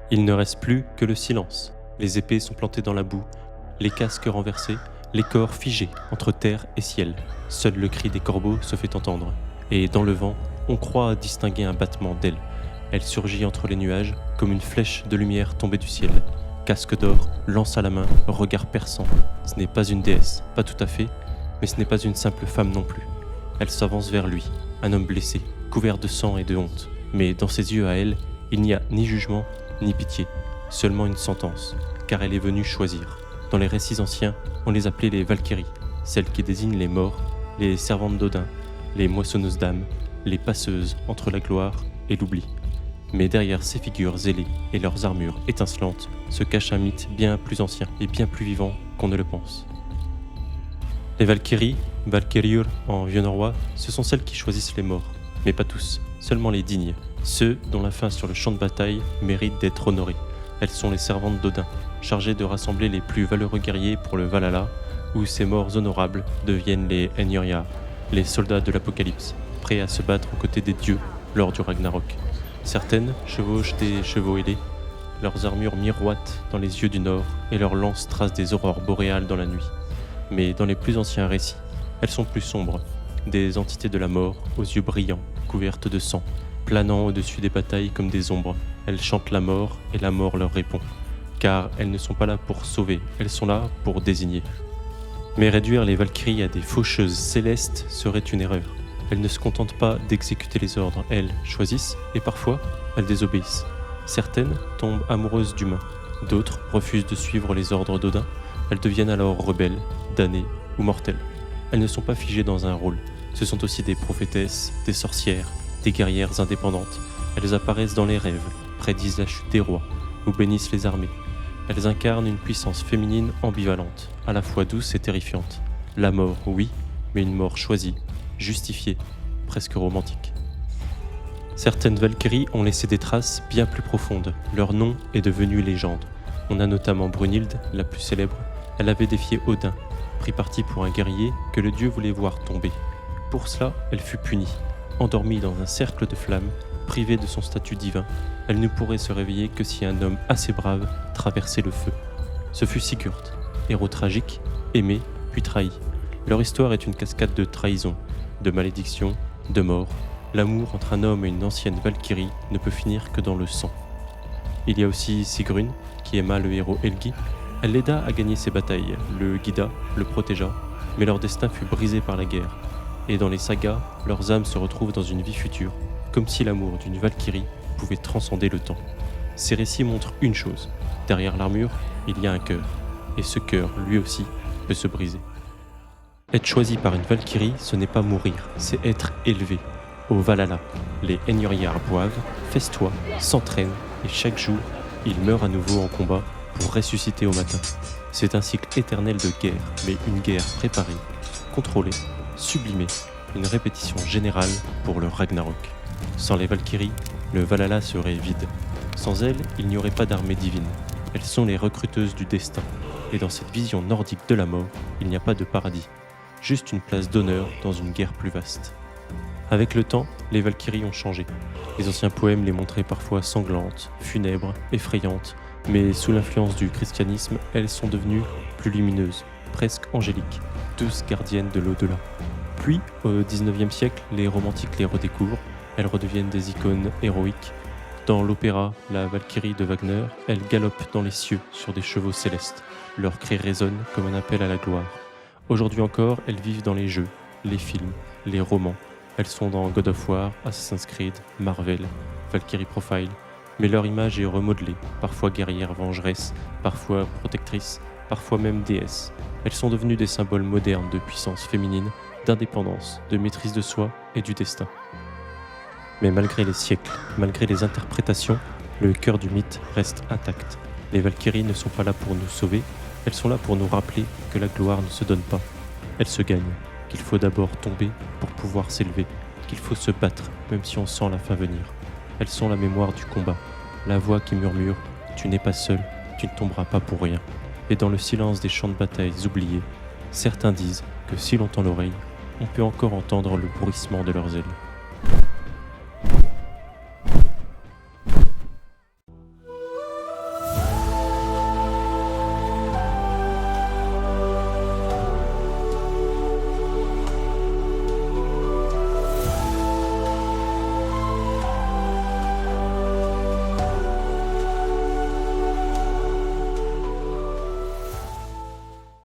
Il ne reste plus que le silence. Les épées sont plantées dans la boue, les casques renversés, les corps figés entre terre et ciel. Seul le cri des corbeaux se fait entendre. Et dans le vent, on croit distinguer un battement d'ailes. Elle surgit entre les nuages comme une flèche de lumière tombée du ciel. Casque d'or, lance à la main, regard perçant. Ce n'est pas une déesse, pas tout à fait, mais ce n'est pas une simple femme non plus. Elle s'avance vers lui, un homme blessé, couvert de sang et de honte. Mais dans ses yeux à elle, il n'y a ni jugement, ni pitié, seulement une sentence, car elle est venue choisir. Dans les récits anciens, on les appelait les Valkyries, celles qui désignent les morts, les servantes d'Odin, les moissonneuses d'âmes, les passeuses entre la gloire et l'oubli. Mais derrière ces figures zélées et leurs armures étincelantes se cache un mythe bien plus ancien et bien plus vivant qu'on ne le pense. Les Valkyries, Valkyriur en vieux norrois, ce sont celles qui choisissent les morts, mais pas tous, seulement les dignes, ceux dont la fin sur le champ de bataille mérite d'être honorée. Elles sont les servantes d'Odin, chargées de rassembler les plus valeureux guerriers pour le Valhalla, où ces morts honorables deviennent les Einherjar, les soldats de l'Apocalypse, prêts à se battre aux côtés des dieux lors du Ragnarok. Certaines chevauchent des chevaux ailés, leurs armures miroitent dans les yeux du nord et leurs lances tracent des aurores boréales dans la nuit. Mais dans les plus anciens récits, elles sont plus sombres, des entités de la mort aux yeux brillants, couvertes de sang, planant au-dessus des batailles comme des ombres. Elles chantent la mort et la mort leur répond, car elles ne sont pas là pour sauver, elles sont là pour désigner. Mais réduire les Valkyries à des faucheuses célestes serait une erreur. Elles ne se contentent pas d'exécuter les ordres, elles choisissent et parfois elles désobéissent. Certaines tombent amoureuses d'humains, d'autres refusent de suivre les ordres d'Odin. Elles deviennent alors rebelles, damnées ou mortelles. Elles ne sont pas figées dans un rôle, ce sont aussi des prophétesses, des sorcières, des guerrières indépendantes. Elles apparaissent dans les rêves, prédisent la chute des rois ou bénissent les armées. Elles incarnent une puissance féminine ambivalente, à la fois douce et terrifiante. La mort, oui, mais une mort choisie, justifiée, presque romantique. Certaines Valkyries ont laissé des traces bien plus profondes. Leur nom est devenu légende. On a notamment Brunhilde, la plus célèbre. Elle avait défié Odin, pris parti pour un guerrier que le dieu voulait voir tomber. Pour cela, elle fut punie. Endormie dans un cercle de flammes, privée de son statut divin, elle ne pourrait se réveiller que si un homme assez brave traversait le feu. Ce fut Sigurd, héros tragique, aimé, puis trahi. Leur histoire est une cascade de trahisons, de malédictions, de morts. L'amour entre un homme et une ancienne Valkyrie ne peut finir que dans le sang. Il y a aussi Sigrun, qui aima le héros Helgi. Elle l'aida à gagner ses batailles, le guida, le protégea, mais leur destin fut brisé par la guerre. Et dans les sagas, leurs âmes se retrouvent dans une vie future, comme si l'amour d'une Valkyrie pouvait transcender le temps. Ces récits montrent une chose, derrière l'armure, il y a un cœur, et ce cœur, lui aussi, peut se briser. Être choisi par une Valkyrie, ce n'est pas mourir, c'est être élevé. Au Valhalla, les Einherjar boivent, festoient, s'entraînent, et chaque jour, ils meurent à nouveau en combat pour ressusciter au matin. C'est un cycle éternel de guerre, mais une guerre préparée, contrôlée, sublimée, une répétition générale pour le Ragnarok. Sans les Valkyries, le Valhalla serait vide. Sans elles, il n'y aurait pas d'armée divine. Elles sont les recruteuses du destin. Et dans cette vision nordique de la mort, il n'y a pas de paradis. Juste une place d'honneur dans une guerre plus vaste. Avec le temps, les Valkyries ont changé. Les anciens poèmes les montraient parfois sanglantes, funèbres, effrayantes, mais sous l'influence du christianisme, elles sont devenues plus lumineuses, presque angéliques, douces gardiennes de l'au-delà. Puis, au XIXe siècle, les romantiques les redécouvrent, elles redeviennent des icônes héroïques. Dans l'opéra La Valkyrie de Wagner, elles galopent dans les cieux sur des chevaux célestes. Leurs cris résonnent comme un appel à la gloire. Aujourd'hui encore, elles vivent dans les jeux, les films, les romans. Elles sont dans God of War, Assassin's Creed, Marvel, Valkyrie Profile, mais leur image est remodelée, parfois guerrière vengeresse, parfois protectrice, parfois même déesse. Elles sont devenues des symboles modernes de puissance féminine, d'indépendance, de maîtrise de soi et du destin. Mais malgré les siècles, malgré les interprétations, le cœur du mythe reste intact. Les Valkyries ne sont pas là pour nous sauver, elles sont là pour nous rappeler que la gloire ne se donne pas, elle se gagne. Qu'il faut d'abord tomber pour pouvoir s'élever, qu'il faut se battre même si on sent la fin venir. Elles sont la mémoire du combat, la voix qui murmure « Tu n'es pas seul, tu ne tomberas pas pour rien ». Et dans le silence des champs de bataille oubliés, certains disent que si l'on tend l'oreille, on peut encore entendre le bruissement de leurs ailes.